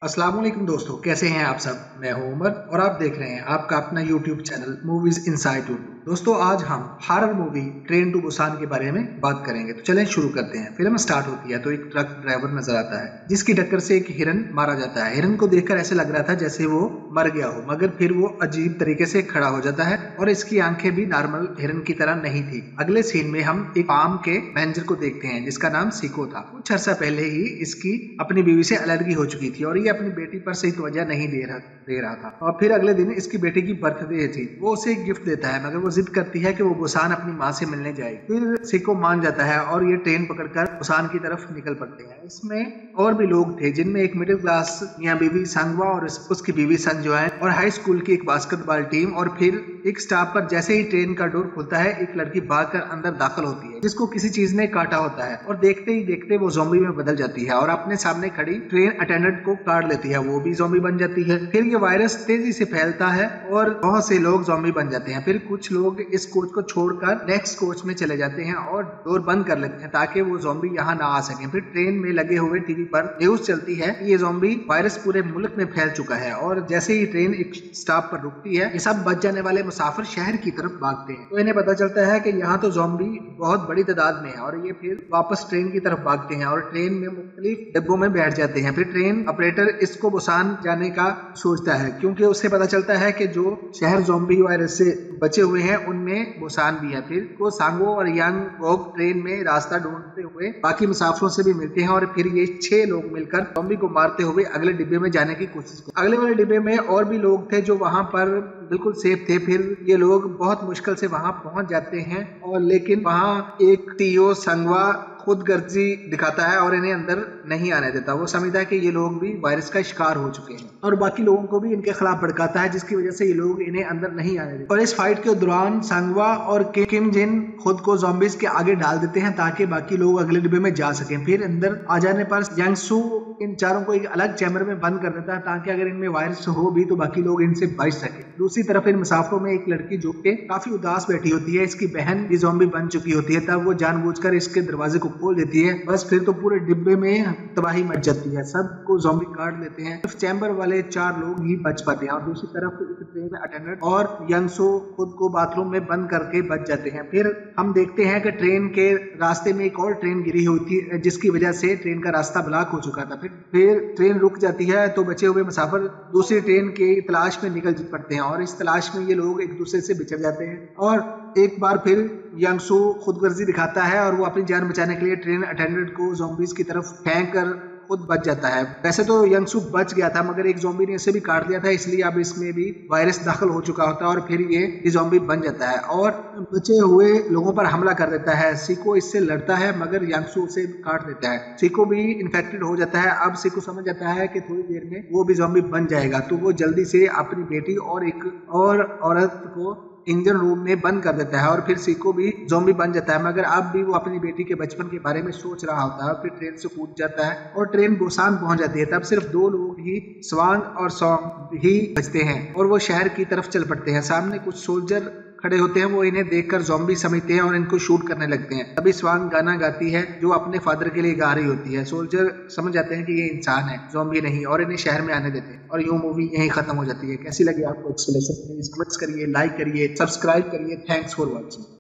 अस्सलाम वालेकुम दोस्तों, कैसे हैं आप सब। मैं हूं उमर और आप देख रहे हैं आपका अपना YouTube channel movies inside Urdu. दोस्तों, आज हम horror movie train to Busan के बारे में बात करेंगे। तो चलें शुरू करते हैं। फिल्म स्टार्ट होती है तो एक ट्रक ड्राइवर नजर आता है जिसकी टक्कर से एक हिरन मारा जाता है। हिरन को देखकर ऐसे लग रहा था जैसे वो मर गया हो, मगर फिर वो अजीब तरीके से खड़ा हो जाता है और इसकी आंखें भी नॉर्मल हिरन की तरह नहीं थी। अगले सीन में हम एक फार्म के मैनेजर को देखते हैं जिसका नाम सीको था। कुछ अर्सा पहले ही इसकी अपनी बीवी से एलर्जी हो चुकी थी और ये अपनी बेटी पर सही तवज्जो नहीं दे रहा था। और फिर अगले दिन इसकी बेटी की बर्थडे थी। वो उसे एक गिफ्ट देता है मगर वो जिद करती है कि वो बुसान अपनी माँ से मिलने जाएगी। फिर सीको मान जाता है और ये ट्रेन पकड़कर बुसान की तरफ निकल पड़ते हैं। इसमें और भी लोग थे जिनमें एक मिडिल क्लास मियां बीवी सांगवा और उसकी बीवी संजोय और हाई स्कूल की एक बास्केटबॉल टीम। और फिर एक स्टॉप पर जैसे ही ट्रेन का डोर खुलता है एक लड़की भागकर अंदर दाखिल होती है जिसको किसी चीज ने काटा होता है और देखते ही देखते वो ज़ॉम्बी में बदल जाती है और अपने सामने खड़ी ट्रेन अटेंडेंट को काट लेती है। वो भी ज़ॉम्बी बन जाती है। फिर ये वायरस तेजी से फैलता है और बहुत से लोग ज़ॉम्बी बन जाते हैं। फिर कुछ लोग इस कोच को छोड़कर नेक्स्ट कोच में चले जाते हैं और डोर बंद कर लेते हैं ताकि वो ज़ॉम्बी यहाँ ना आ सके। फिर ट्रेन में लगे हुए टीवी पर न्यूज चलती है कि ये ज़ॉम्बी वायरस पूरे मुल्क में फैल चुका है। और जैसे ही ट्रेन एक स्टॉप पर रुकती है ये सब बच जाने वाले मुसाफिर शहर की तरफ भागते हैं। तो इन्हें पता चलता है कि यहाँ तो ज़ॉम्बी बहुत बड़ी तादाद में है और ये फिर वापस ट्रेन की तरफ भागते हैं और ट्रेन में मुख्तलिफ डिब्बों में बैठ जाते हैं। फिर ट्रेन ऑपरेटर इसको बुसान जाने का सोचता है क्योंकि उससे पता चलता है कि जो शहर ज़ॉम्बी वायरस से बचे हुए हैं उनमें बुसान भी है। फिर को सांगो और यांग वोग ट्रेन में रास्ता ढूंढते हुए बाकी मुसाफिरों से भी मिलते हैं और फिर ये 6 लोग मिलकर ज़ॉम्बी को मारते हुए अगले डिब्बे में जाने की कोशिश करते हैं। अगले वाले डिब्बे में और भी लोग थे जो वहां पर बिल्कुल सेफ थे। फिर ये लोग बहुत मुश्किल से वहां पहुंच जाते हैं और लेकिन वहां एक टीओ संगवा खुदगर्जी दिखाता है और इन्हें अंदर नहीं आने देता। वो समझता है कि ये लोग भी वायरस का शिकार हो चुके हैं और बाकी लोगों को भी इनके खिलाफ भड़काता है जिसकी वजह से ये लोग इन्हें अंदर नहीं आने देते। और इस फाइट के दौरान सांगवा और किम जिन खुद को ज़ॉम्बीज के आगे डाल देते हैं ताकि बाकी लोग अगले डिब्बे में जा सकें। फिर अंदर आ जाने पर यांगसू इन चारों को एक अलग चैम्बर में बंद कर देता है ताकि अगर इनमें वायरस हो भी तो बाकी लोग इनसे बच सके। दूसरी तरफ इन मुसाफिरों में एक लड़की जो कि काफी उदास बैठी होती है, इसकी बहन भी ज़ॉम्बी बन चुकी होती है। तब वो जानबूझकर इसके दरवाजे को खोल देती है। बस फिर तो पूरे डिब्बे में तबाही मच जाती है, सबको ज़ॉम्बी काट लेते हैं। सिर्फ चैम्बर वाले 4 लोग ही बच पाते हैं और दूसरी तरफ ट्रेन अटेंडेंट और यंगसो खुद को बाथरूम में बंद करके बच जाते हैं। फिर हम देखते हैं कि ट्रेन के रास्ते में एक और ट्रेन गिरी होती है जिसकी वजह से ट्रेन का रास्ता ब्लॉक हो चुका था। फिर ट्रेन रुक जाती है तो बचे हुए मुसाफिर दूसरी ट्रेन की तलाश में निकल पड़ते हैं और इस तलाश में ये लोग एक दूसरे से बिछड़ जाते हैं। और एक बार फिर यांगसू खुदगर्जी दिखाता है और वो अपनी जान बचाने के लिए ट्रेन अटेंडेंट को ज़ॉम्बीज की तरफ फेंक कर खुद बच जाता है। वैसे तो यंगसू बच गया था मगर एक ज़ॉम्बी ने इसे भी काट दिया था, इसलिए अब इसमें भी वायरस दाखिल हो चुका होता है और फिर ये ज़ॉम्बी बन जाता है और बचे हुए लोगों पर हमला कर देता है। सीको इससे लड़ता है मगर यंगसू उसे काट देता है। सीको भी इन्फेक्टेड हो जाता है। अब सीको समझ जाता है कि थोड़ी देर में वो भी ज़ॉम्बी बन जाएगा तो वो जल्दी से अपनी बेटी और एक और औरत को इंजन रूम में बंद कर देता है और फिर सीको भी ज़ॉम्बी बन जाता है मगर अब भी वो अपनी बेटी के बचपन के बारे में सोच रहा होता है। फिर ट्रेन से कूद जाता है और ट्रेन बुसान पहुंच जाती है। तब सिर्फ 2 लोग ही स्वांग और सॉन्ग ही बचते हैं और वो शहर की तरफ चल पड़ते हैं। सामने कुछ सोल्जर खड़े होते हैं, वो इन्हें देखकर ज़ॉम्बी समझते हैं और इनको शूट करने लगते हैं। तभी स्वांग गाना गाती है जो अपने फादर के लिए गा रही होती है। सोल्जर समझ जाते हैं कि ये इंसान है, ज़ॉम्बी नहीं, और इन्हें शहर में आने देते हैं और यूं मूवी यहीं खत्म हो जाती है। कैसी लगी आपको एक्सप्लेनेशन? प्लीज कमेंट्स करिए, लाइक करिए, सब्सक्राइब करिए। Thanks for watching.